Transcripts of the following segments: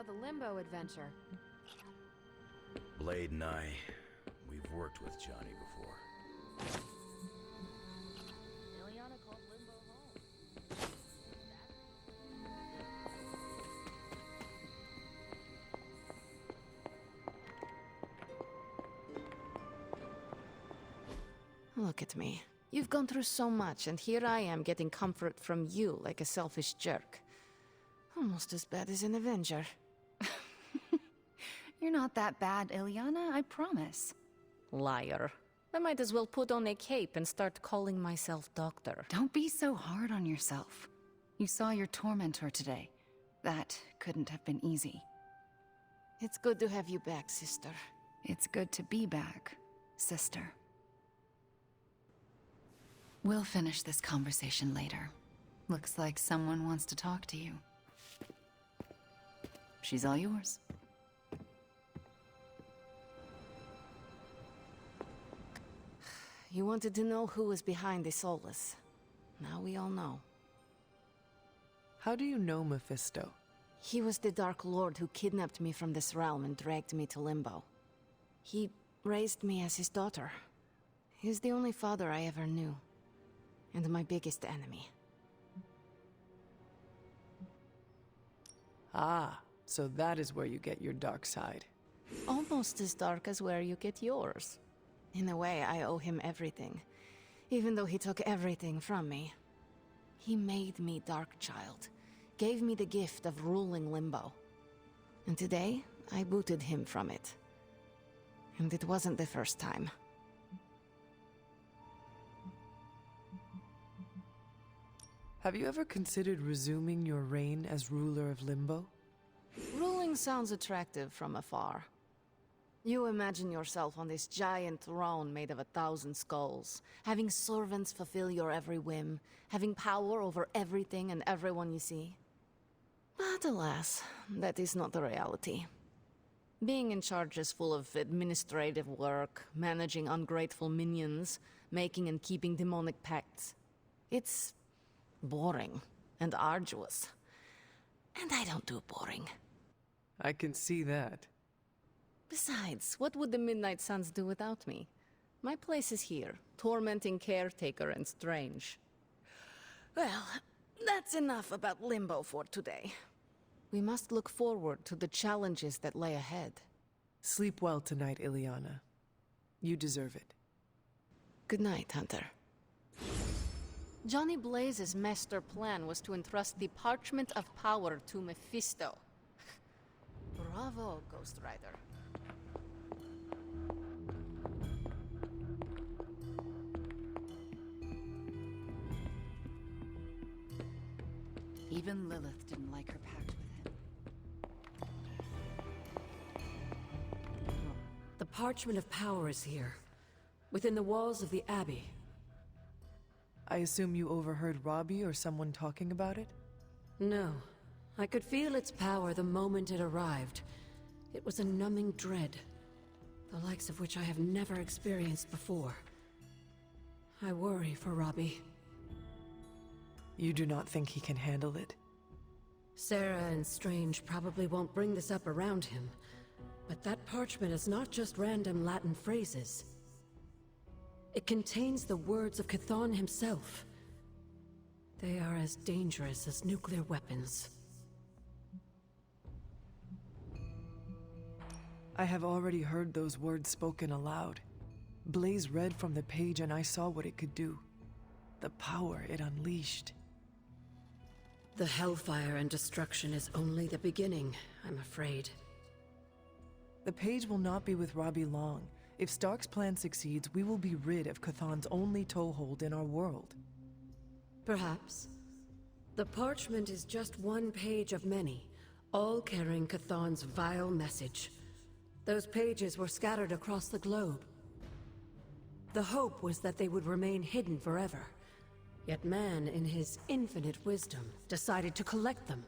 the Limbo adventure? Blade and I, we've worked with Johnny before. Ileana called Limbo home. Look at me. You've gone through so much, and here I am getting comfort from you like a selfish jerk. Almost as bad as an Avenger. You're not that bad, Ileana, I promise. Liar. I might as well put on a cape and start calling myself doctor. Don't be so hard on yourself. You saw your tormentor today. That couldn't have been easy. It's good to have you back, sister. It's good to be back, sister. We'll finish this conversation later. Looks like someone wants to talk to you. She's all yours. You wanted to know who was behind the Solus. Now we all know. How do you know Mephisto? He was the Dark Lord who kidnapped me from this realm and dragged me to Limbo. He raised me as his daughter. He's the only father I ever knew. And my biggest enemy. Ah, so that is where you get your dark side. Almost as dark as where you get yours. In a way, I owe him everything. Even though he took everything from me. He made me Darkchild. Gave me the gift of ruling Limbo. And today, I booted him from it. And it wasn't the first time. Have you ever considered resuming your reign as ruler of Limbo? Ruling sounds attractive from afar. You imagine yourself on this giant throne made of 1,000 skulls, having servants fulfill your every whim, having power over everything and everyone you see. But alas, that is not the reality. Being in charge is full of administrative work, managing ungrateful minions, making and keeping demonic pacts. It's boring and arduous. And I don't do boring. I can see that. Besides, what would the Midnight Suns do without me? My place is here, tormenting Caretaker and Strange. Well, that's enough about Limbo for today. We must look forward to the challenges that lay ahead. Sleep well tonight, Ileana. You deserve it. Good night, Hunter. Johnny Blaze's master plan was to entrust the Parchment of Power to Mephisto. Bravo, Ghost Rider. Even Lilith didn't like her pact with him. The Parchment of Power is here, within the walls of the Abbey. I assume you overheard Robbie or someone talking about it? No. I could feel its power the moment it arrived. It was a numbing dread, the likes of which I have never experienced before. I worry for Robbie. You do not think he can handle it? Sarah and Strange probably won't bring this up around him, but that parchment is not just random Latin phrases. It contains the words of Chthon himself. They are as dangerous as nuclear weapons. I have already heard those words spoken aloud. Blaze read from the page and I saw what it could do. The power it unleashed. The hellfire and destruction is only the beginning, I'm afraid. The page will not be with Robbie long. If Stark's plan succeeds, we will be rid of Chthon's only toehold in our world. Perhaps. The parchment is just one page of many, all carrying Chthon's vile message. Those pages were scattered across the globe. The hope was that they would remain hidden forever. Yet man, in his infinite wisdom, decided to collect them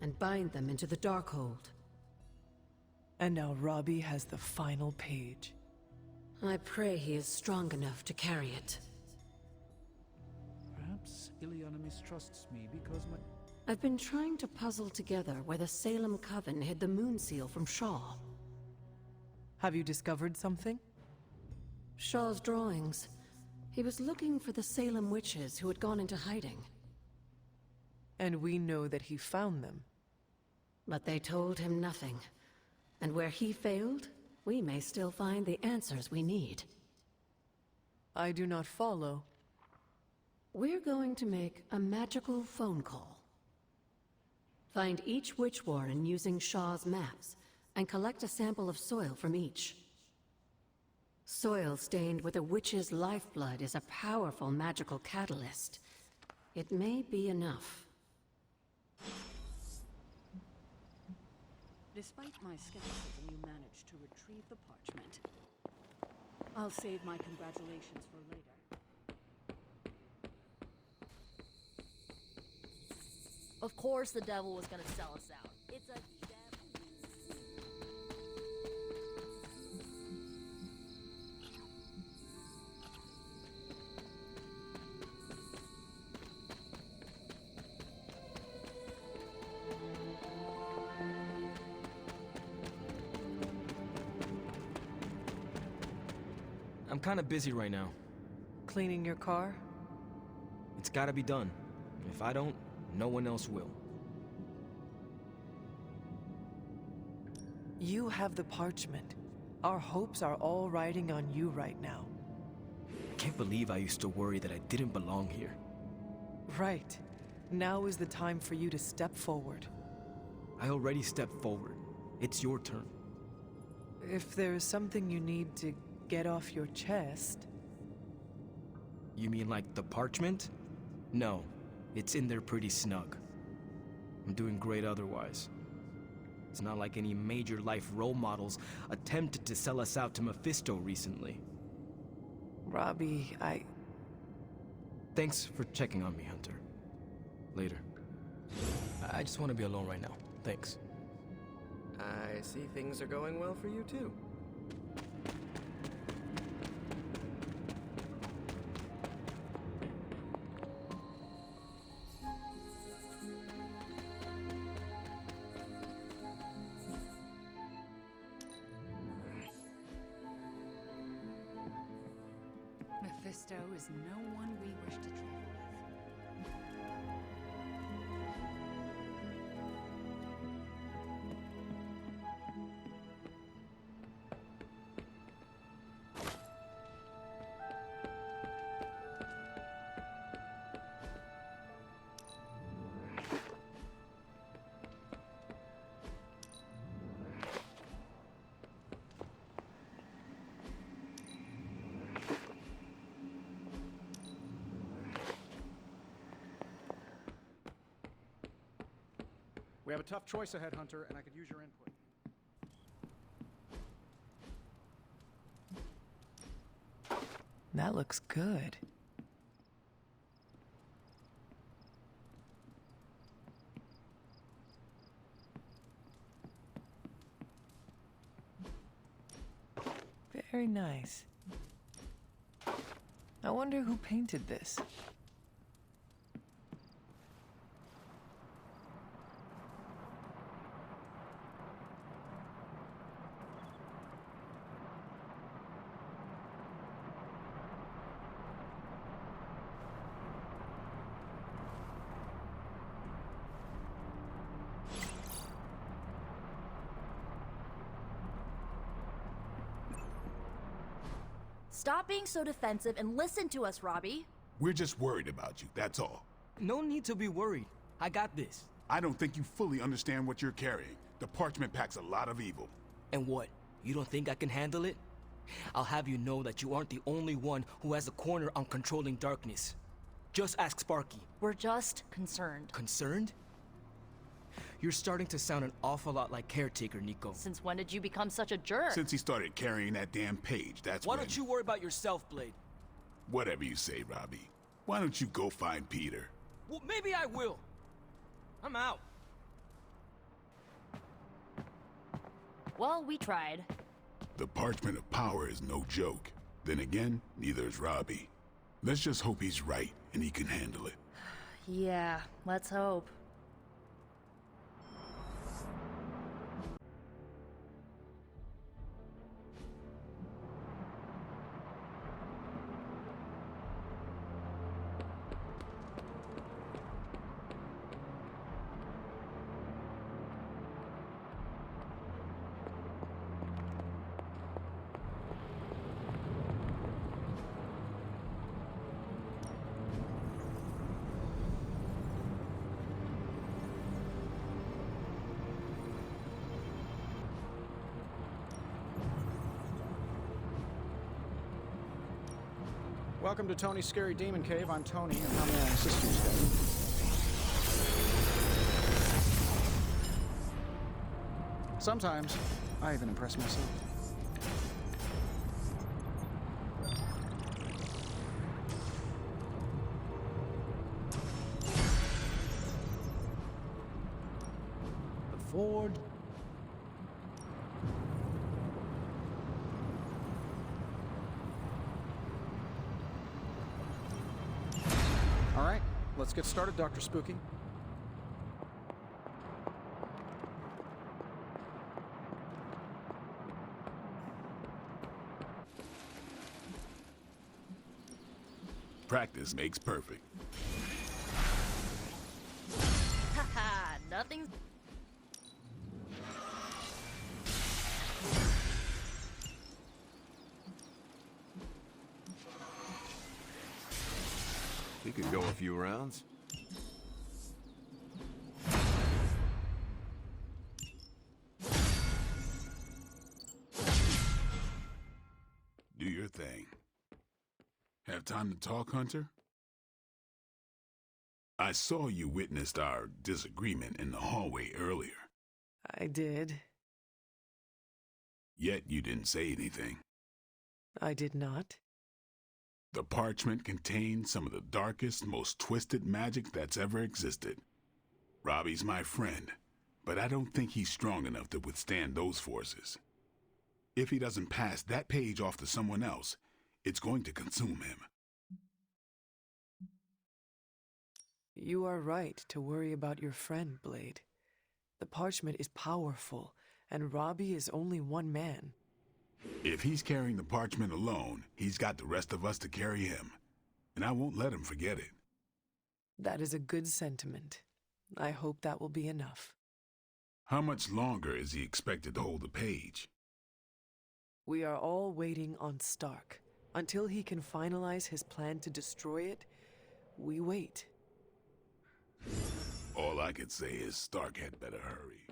and bind them into the Darkhold. And now Robbie has the final page. I pray he is strong enough to carry it. Perhaps Ileana mistrusts me because I've been trying to puzzle together where the Salem Coven hid the moon seal from Shaw. Have you discovered something? Shaw's drawings. He was looking for the Salem witches who had gone into hiding. And we know that he found them. But they told him nothing. And where he failed, we may still find the answers we need. I do not follow. We're going to make a magical phone call. Find each witch warren using Shaw's maps, and collect a sample of soil from each. Soil stained with a witch's lifeblood is a powerful magical catalyst. It may be enough. Despite my skepticism, you managed to retrieve the parchment. I'll save my congratulations for later. Of course the devil was gonna sell us out. It's a devil. I'm kinda busy right now. Cleaning your car? It's gotta be done. If I don't, no one else will. You have the parchment. Our hopes are all riding on you right now. I can't believe I used to worry that I didn't belong here. Right. Now is the time for you to step forward. I already stepped forward. It's your turn. If there is something you need to get off your chest... You mean like the parchment? No, it's in there pretty snug. I'm doing great otherwise. It's not like any major life role models attempted to sell us out to Mephisto recently. Robbie, Thanks for checking on me, Hunter. Later. I just want to be alone right now. Thanks. I see things are going well for you too. Mephisto is no one we wish to trifle We have a tough choice ahead, Hunter, and I could use your input. that looks good. Very nice. I wonder who painted this. Stop being so defensive and listen to us, Robbie. We're just worried about you, that's all. No need to be worried. I got this. I don't think you fully understand what you're carrying. The parchment packs a lot of evil. And what? You don't think I can handle it? I'll have you know that you aren't the only one who has a corner on controlling darkness. Just ask Sparky. We're just concerned. Concerned? You're starting to sound an awful lot like Caretaker, Nico. Since when did you become such a jerk? Since he started carrying that damn page, that's Why when... don't you worry about yourself, Blade? Whatever you say, Robbie. Why don't you go find Peter? Well, maybe I will. I'm out. Well, we tried. The parchment of power is no joke. Then again, neither is Robbie. Let's just hope he's right and he can handle it. Yeah, let's hope. Welcome to Tony's Scary Demon Cave. I'm Tony, and how may I assist you today? Sometimes, I even impress myself. Ford. All right, let's get started, Dr. Spooky. Practice makes perfect. Haha, nothing's. We could go a few rounds. Do your thing. Have time to talk, Hunter? I saw you witnessed our disagreement in the hallway earlier. I did. Yet you didn't say anything. I did not. The parchment contains some of the darkest, most twisted magic that's ever existed. Robbie's my friend, but I don't think he's strong enough to withstand those forces. If he doesn't pass that page off to someone else, it's going to consume him. You are right to worry about your friend, Blade. The parchment is powerful, and Robbie is only one man. If he's carrying the parchment alone, he's got the rest of us to carry him. And I won't let him forget it. That is a good sentiment. I hope that will be enough. How much longer is he expected to hold the page? We are all waiting on Stark. Until he can finalize his plan to destroy it, we wait. All I could say is Stark had better hurry.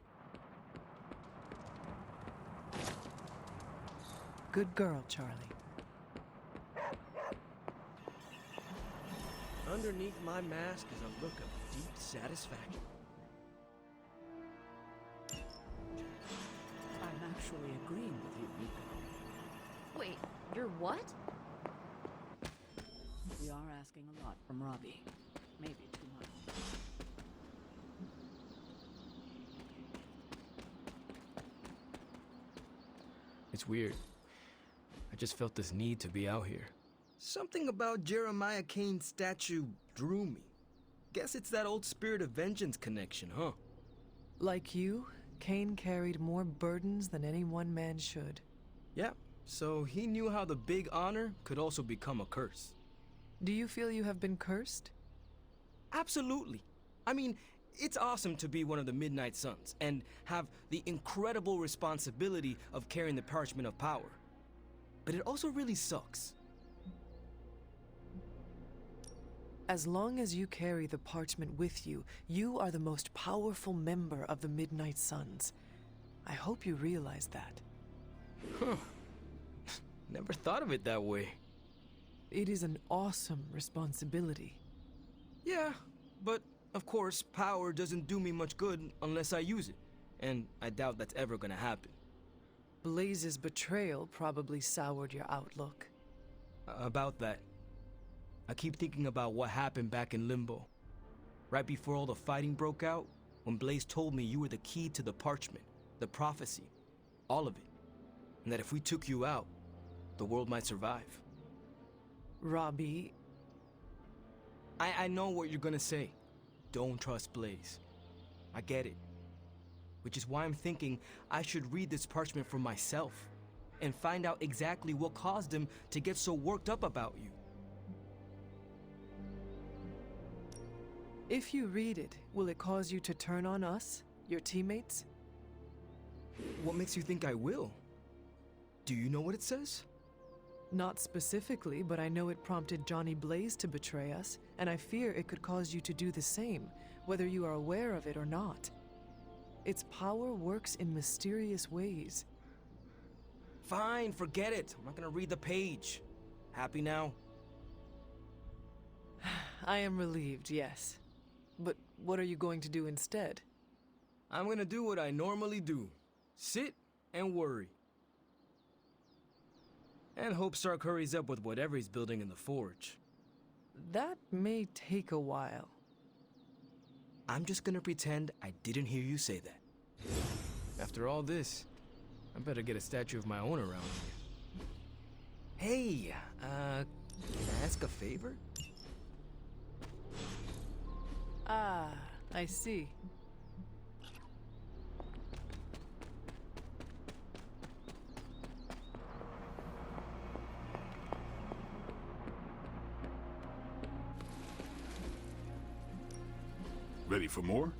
Good girl, Charlie. Underneath my mask is a look of deep satisfaction. I'm actually agreeing with you, Nico. Wait, you're what? We are asking a lot from Robbie. Maybe too much. It's weird. I just felt this need to be out here. Something about Jeremiah Kane's statue drew me. Guess it's that old Spirit of Vengeance connection, huh? Like you, Kane carried more burdens than any one man should. Yeah, so he knew how the big honor could also become a curse. Do you feel you have been cursed? Absolutely. I mean, it's awesome to be one of the Midnight Suns and have the incredible responsibility of carrying the Parchment of Power. But it also really sucks. As long as you carry the parchment with you, you are the most powerful member of the Midnight Suns. I hope you realize that. Huh. Never thought of it that way. It is an awesome responsibility. Yeah, but of course, power doesn't do me much good unless I use it. And I doubt that's ever gonna happen. Blaze's betrayal probably soured your outlook. About that. I keep thinking about what happened back in Limbo. Right before all the fighting broke out, when Blaze told me you were the key to the parchment, the prophecy, all of it. And that if we took you out, the world might survive. Robbie... I know what you're gonna say. Don't trust Blaze. I get it. Which is why I'm thinking I should read this parchment for myself and find out exactly what caused him to get so worked up about you. If you read it, will it cause you to turn on us, your teammates? What makes you think I will? Do you know what it says? Not specifically, but I know it prompted Johnny Blaze to betray us, and I fear it could cause you to do the same, whether you are aware of it or not. Its power works in mysterious ways. Fine, forget it. I'm not gonna read the page. Happy now? I am relieved, yes. But what are you going to do instead? I'm gonna do what I normally do. Sit and worry. And hope Stark hurries up with whatever he's building in the forge. That may take a while. I'm just gonna pretend I didn't hear you say that. After all this, I better get a statue of my own around here. Hey, can I ask a favor? Ah, I see. Ready for more?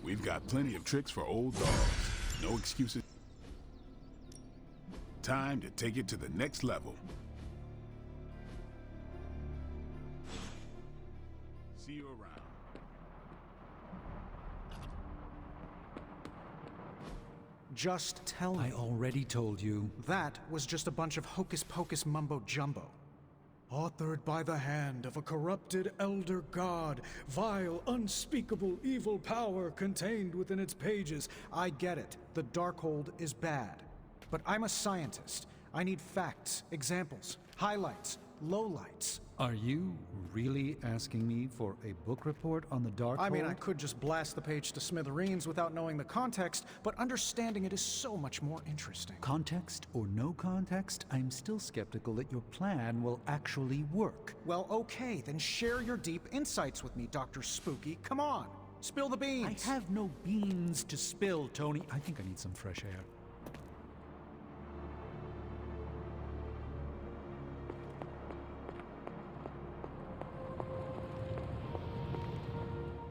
We've got plenty of tricks for old dogs. No excuses. Time to take it to the next level. See you around. Just tell me. I already told you. That was just a bunch of hocus-pocus mumbo-jumbo. Authored by the hand of a corrupted elder god, vile, unspeakable evil power contained within its pages. I get it. The Darkhold is bad. But I'm a scientist. I need facts, examples, highlights, lowlights. Are you really asking me for a book report on the Darkhold? I mean, I could just blast the page to smithereens without knowing the context, but understanding it is so much more interesting. Context or no context, I'm still skeptical that your plan will actually work. Well, okay, then share your deep insights with me, Dr. Spooky. Come on, spill the beans. I have no beans to spill, Tony. I think I need some fresh air.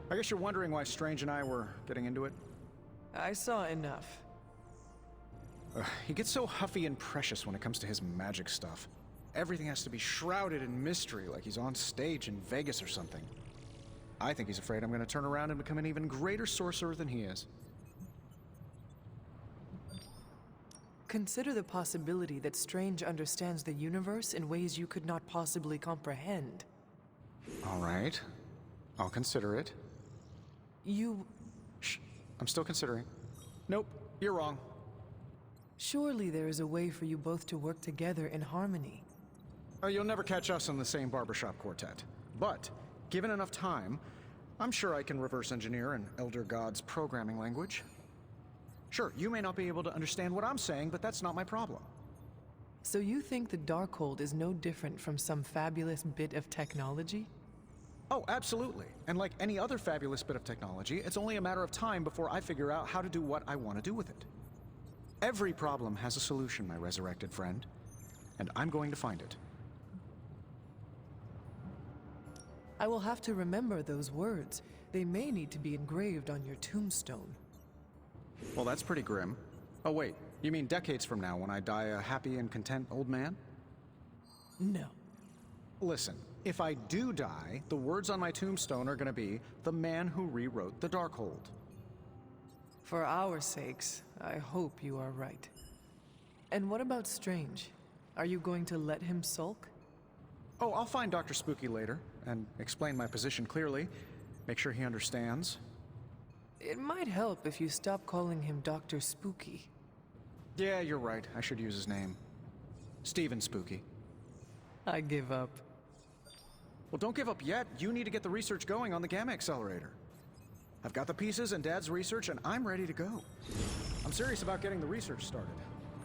I guess you're wondering why Strange and I were getting into it? I saw enough. He gets so huffy and precious when it comes to his magic stuff. Everything has to be shrouded in mystery, like he's on stage in Vegas or something. I think he's afraid I'm going to turn around and become an even greater sorcerer than he is. Consider the possibility that Strange understands the universe in ways you could not possibly comprehend. All right. I'll consider it. You... Shh. I'm still considering. Nope, you're wrong. Surely there is a way for you both to work together in harmony. You'll never catch us in the same barbershop quartet. But, given enough time, I'm sure I can reverse engineer an Elder God's programming language. Sure, you may not be able to understand what I'm saying, but that's not my problem. So you think the Darkhold is no different from some fabulous bit of technology? Oh, absolutely. And like any other fabulous bit of technology, it's only a matter of time before I figure out how to do what I want to do with it. Every problem has a solution, my resurrected friend. And I'm going to find it. I will have to remember those words. They may need to be engraved on your tombstone. Well, that's pretty grim. Oh wait, you mean decades from now when I die a happy and content old man? No. Listen, if I do die, the words on my tombstone are gonna be, "The man who rewrote the Darkhold." For our sakes, I hope you are right. And what about Strange? Are you going to let him sulk? Oh, I'll find Dr. Spooky later, and explain my position clearly. Make sure he understands. It might help if you stop calling him Dr. Spooky. Yeah, you're right. I should use his name. Steven Spooky. I give up. Well, don't give up yet. You need to get the research going on the Gamma Accelerator. I've got the pieces and Dad's research, and I'm ready to go. I'm serious about getting the research started.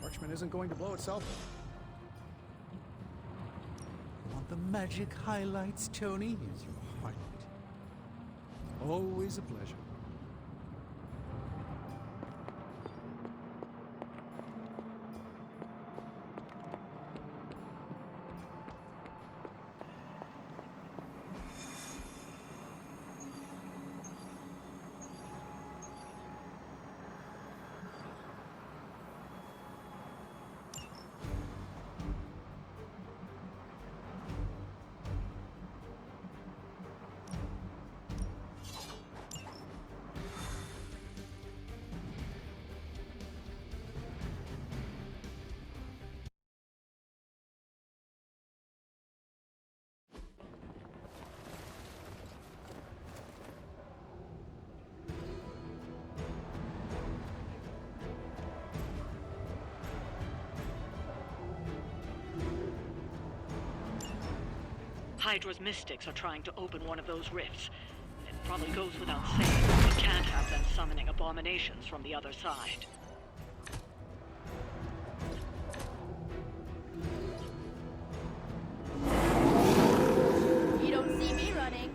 Parchment isn't going to blow itself up. Want the magic highlights, Tony? Here's your highlight. Always a pleasure. Hydra's mystics are trying to open one of those rifts. It probably goes without saying, we can't have them summoning abominations from the other side. You don't see me running.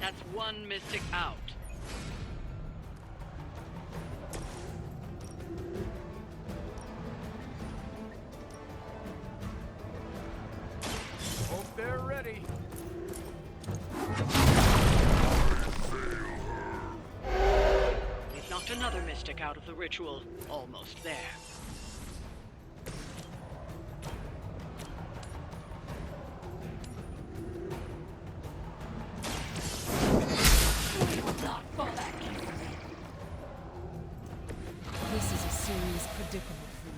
That's one mystic out. Hope they're ready. We've knocked another mystic out of the ritual. Almost there. This is a serious predicament for you.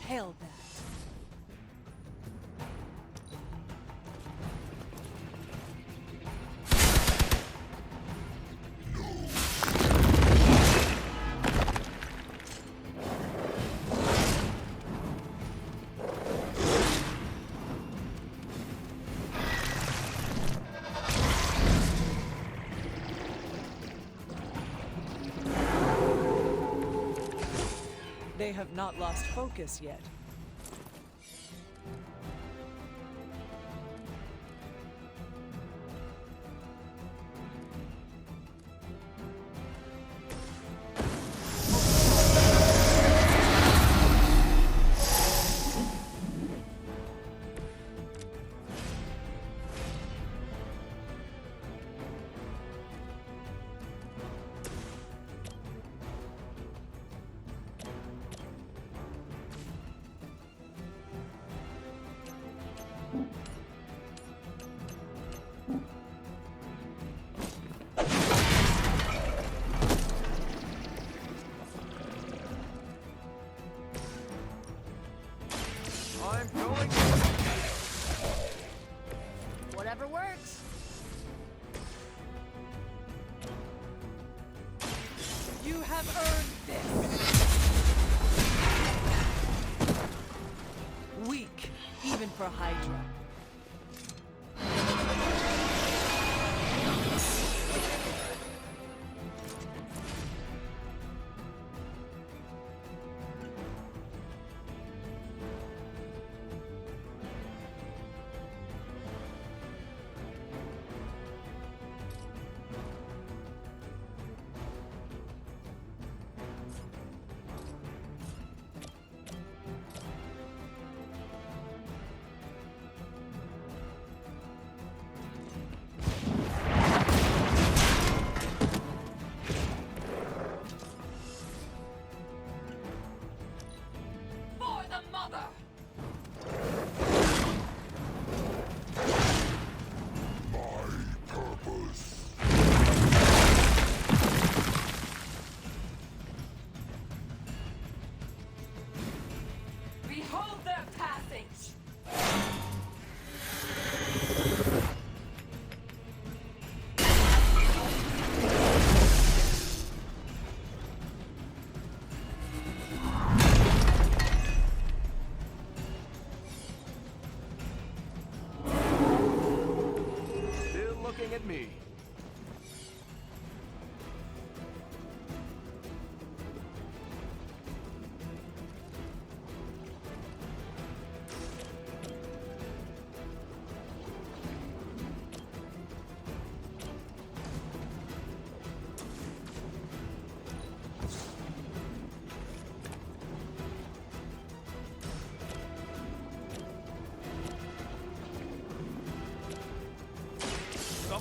Hell that. They have not lost focus yet. I'm going. Whatever works. You have earned this. Weak, even for Hydra.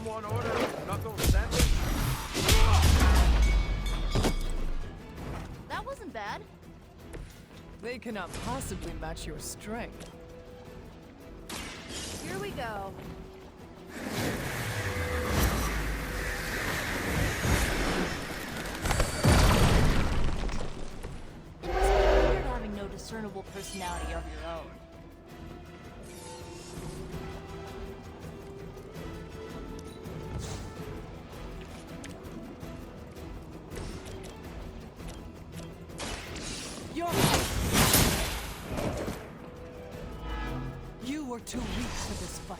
Someone order a knuckle sandwich? That wasn't bad. They cannot possibly match your strength. Here we go. It must be weird having no discernible personality of your own. You were too weak for this fight.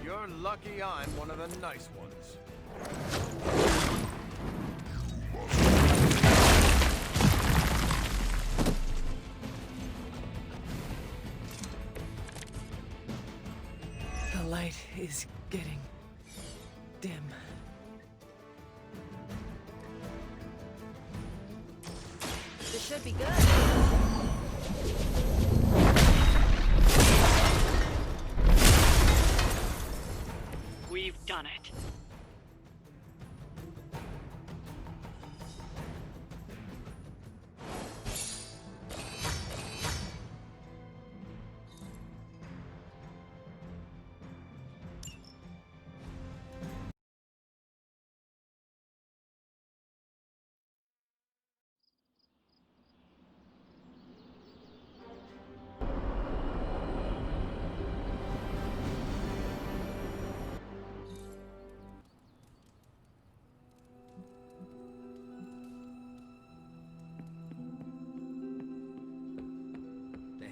You're lucky I'm one of the nice ones. The light is getting dim. This should be good. We've done it.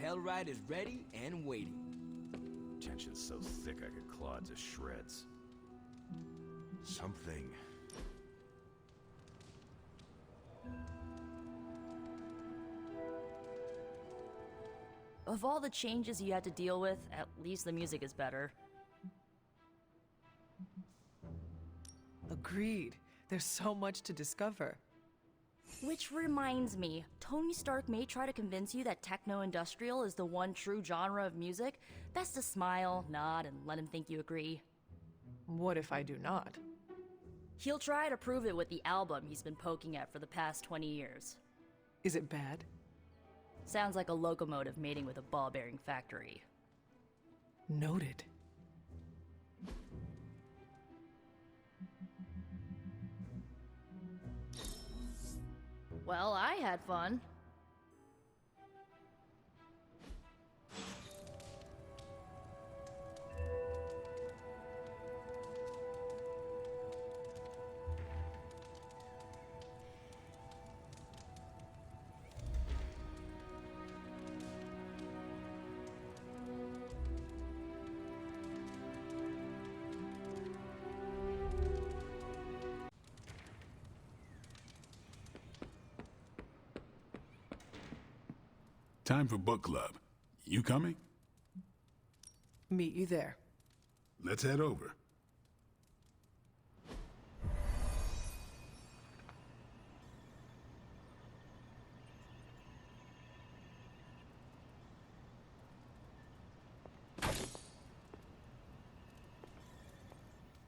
Hellride is ready and waiting. Tension's so thick I could claw it to shreds. Something... Of all the changes you had to deal with, at least the music is better. Agreed. There's so much to discover. Which reminds me, Tony Stark may try to convince you that techno-industrial is the one true genre of music. Best to smile, nod, and let him think you agree. What if I do not? He'll try to prove it with the album he's been poking at for the past 20 years. Is it bad? Sounds like a locomotive mating with a ball-bearing factory. Noted. Well, I had fun. Time for book club. You coming? Meet you there. Let's head over.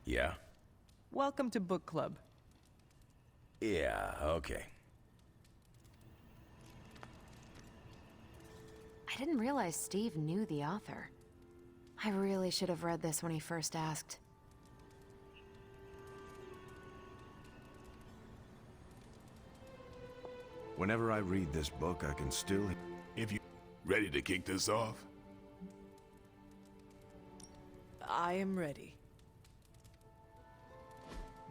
Yeah? Welcome to book club. Yeah, okay. I didn't realize Steve knew the author. I really should have read this when he first asked. Whenever I read this book, I can still... If you ready to kick this off? I am ready.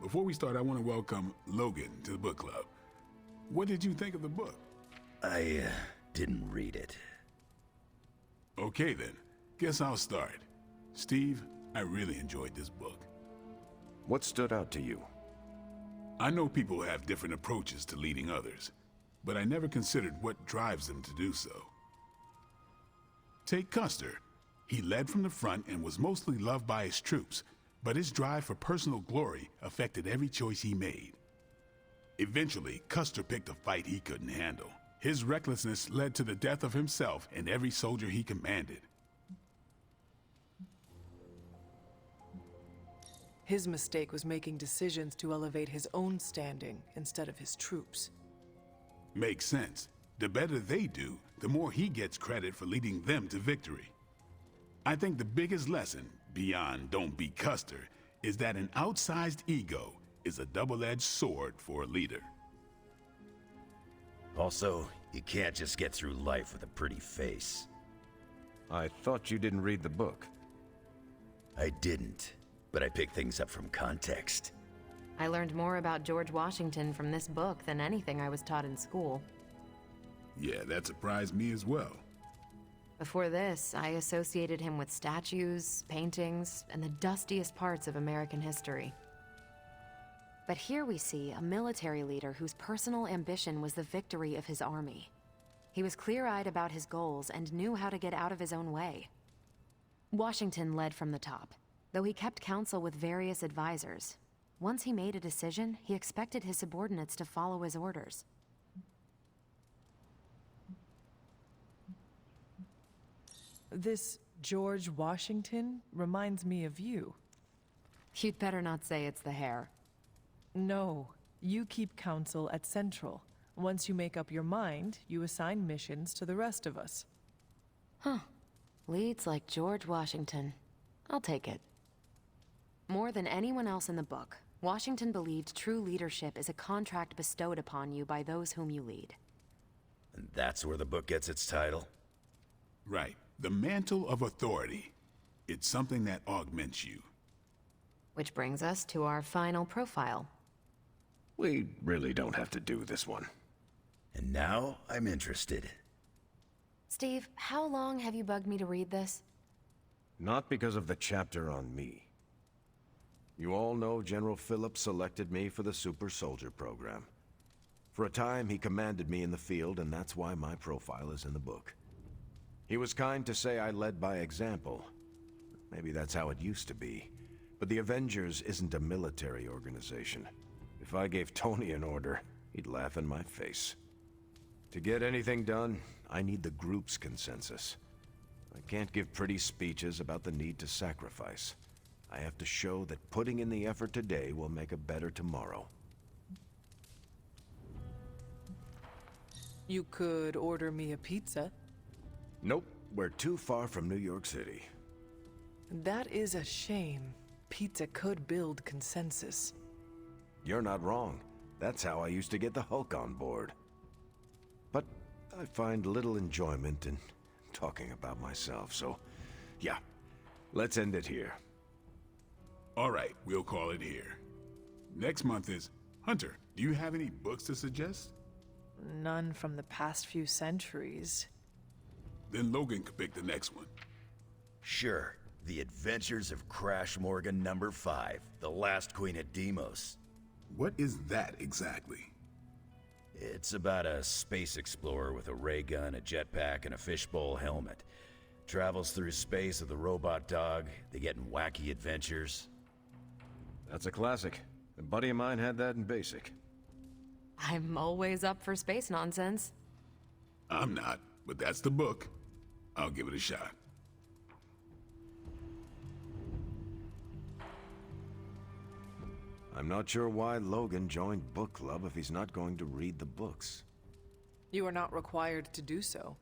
Before we start, I want to welcome Logan to the book club. What did you think of the book? I didn't read it. Okay then, guess I'll start. Steve, I really enjoyed this book. What stood out to you? I know people have different approaches to leading others. but I never considered what drives them to do so. Take Custer. He led from the front and was mostly loved by his troops, but his drive for personal glory affected every choice he made. Eventually, Custer picked a fight he couldn't handle. His recklessness led to the death of himself and every soldier he commanded. His mistake was making decisions to elevate his own standing instead of his troops. Makes sense. The better they do, the more he gets credit for leading them to victory. I think the biggest lesson, beyond don't be Custer, is that an outsized ego is a double-edged sword for a leader. Also, you can't just get through life with a pretty face. I thought you didn't read the book. I didn't, but I picked things up from context. I learned more about George Washington from this book than anything I was taught in school. Yeah, that surprised me as well. Before this, I associated him with statues, paintings, and the dustiest parts of American history. But here we see a military leader whose personal ambition was the victory of his army. He was clear-eyed about his goals and knew how to get out of his own way. Washington led from the top, though he kept counsel with various advisors. Once he made a decision, he expected his subordinates to follow his orders. This George Washington reminds me of you. You'd better not say it's the hair. No, you keep counsel at Central. Once you make up your mind, you assign missions to the rest of us. Huh. Leads like George Washington. I'll take it. More than anyone else in the book, Washington believed true leadership is a contract bestowed upon you by those whom you lead. And that's where the book gets its title? Right. The mantle of authority. It's something that augments you. Which brings us to our final profile. We really don't have to do this one. And now I'm interested. Steve, how long have you bugged me to read this? Not because of the chapter on me. You all know General Phillips selected me for the Super Soldier program. For a time, he commanded me in the field, and that's why my profile is in the book. He was kind to say I led by example. Maybe that's how it used to be. But the Avengers isn't a military organization. If I gave Tony an order, he'd laugh in my face. To get anything done, I need the group's consensus. I can't give pretty speeches about the need to sacrifice. I have to show that putting in the effort today will make a better tomorrow. You could order me a pizza. Nope, we're too far from New York City. That is a shame. Pizza could build consensus. You're not wrong. That's how I used to get the Hulk on board. But I find little enjoyment in talking about myself, so yeah, let's end it here. All right, we'll call it here. Next month is... Hunter, do you have any books to suggest? None from the past few centuries. Then Logan could pick the next one. Sure. The Adventures of Crash Morgan #5, The Last Queen of Deimos. What is that exactly? It's about a space explorer with a ray gun, a jetpack, and a fishbowl helmet. Travels through space with a robot dog. They get in wacky adventures. That's a classic. A buddy of mine had that in basic. I'm always up for space nonsense. I'm not, but that's the book. I'll give it a shot. I'm not sure why Logan joined book club if he's not going to read the books. You are not required to do so.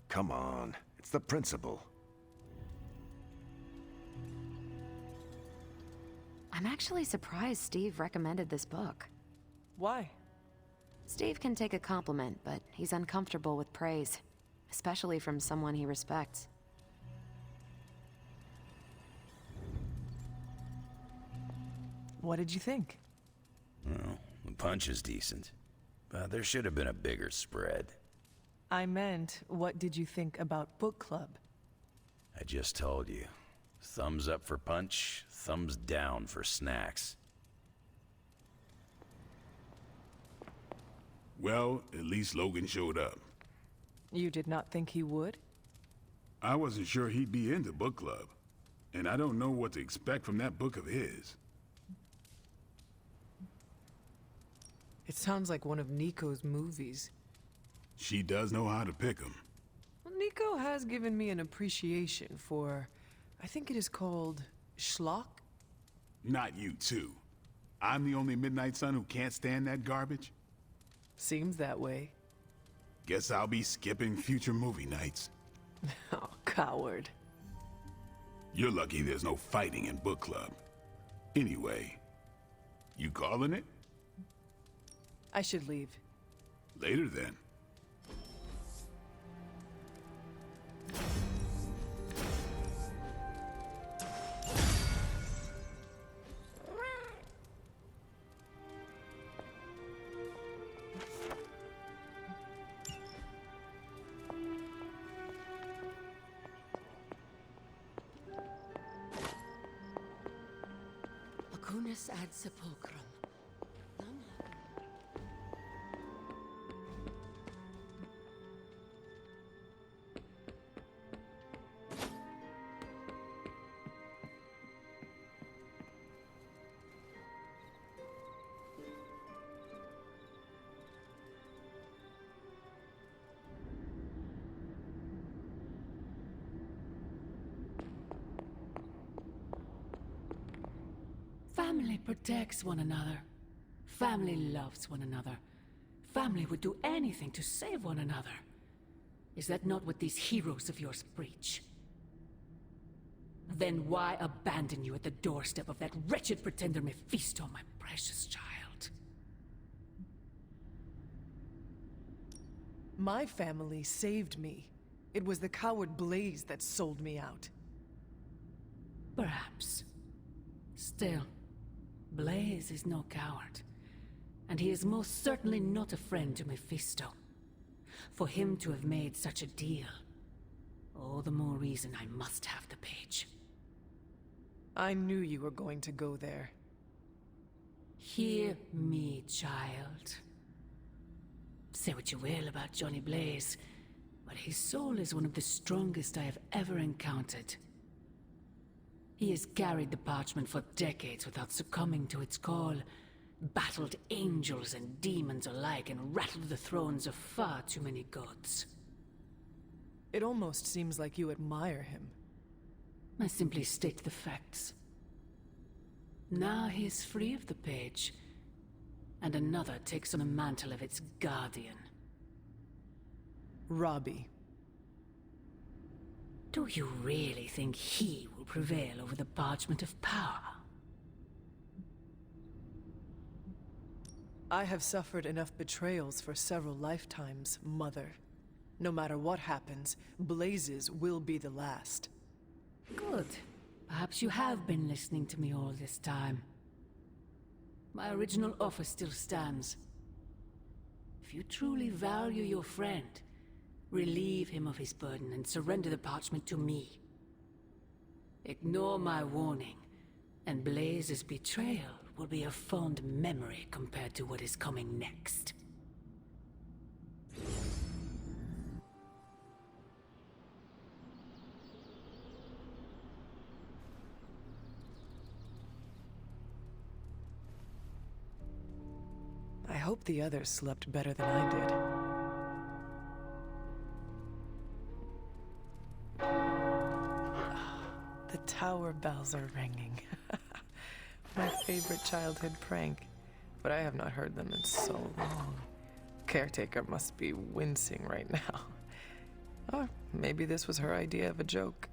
Come on, it's the principle. I'm actually surprised Steve recommended this book. Why? Steve can take a compliment, but he's uncomfortable with praise, especially from someone he respects. What did you think? Well, the punch is decent, but there should have been a bigger spread. I meant, what did you think about book club? I just told you. Thumbs up for punch, thumbs down for snacks. Well, at least Logan showed up. You did not think he would? I wasn't sure he'd be into book club. And I don't know what to expect from that book of his. It sounds like one of Nico's movies. She does know how to pick 'em. Well, Nico has given me an appreciation for, I think it is called schlock? Not you, too. I'm the only Midnight Sun who can't stand that garbage? Seems that way. Guess I'll be skipping future movie nights. Oh, coward. You're lucky there's no fighting in book club. Anyway, you calling it? I should leave. Later then. Acunus ad sepulchrum. Family protects one another. Family loves one another. Family would do anything to save one another. Is that not what these heroes of yours preach? Then why abandon you at the doorstep of that wretched pretender Mephisto, my precious child? My family saved me. It was the coward Blaze that sold me out. Perhaps. Still, Blaze is no coward. And he is most certainly not a friend to Mephisto. For him to have made such a deal, all the more reason I must have the page. I knew you were going to go there. Hear me, child. Say what you will about Johnny Blaze, but his soul is one of the strongest I have ever encountered. He has carried the parchment for decades without succumbing to its call, battled angels and demons alike, and rattled the thrones of far too many gods. It almost seems like you admire him. I simply state the facts. Now he is free of the page, and another takes on the mantle of its guardian. Robbie. Do you really think he will prevail over the parchment of power? I have suffered enough betrayals for several lifetimes, Mother. No matter what happens, Blaze's will be the last. Good. Perhaps you have been listening to me all this time. My original offer still stands. If you truly value your friend, relieve him of his burden and surrender the parchment to me. Ignore my warning, and Blaze's betrayal will be a fond memory compared to what is coming next. I hope the others slept better than I did. The tower bells are ringing. My favorite childhood prank, but I have not heard them in so long. Caretaker must be wincing right now. Or maybe this was her idea of a joke.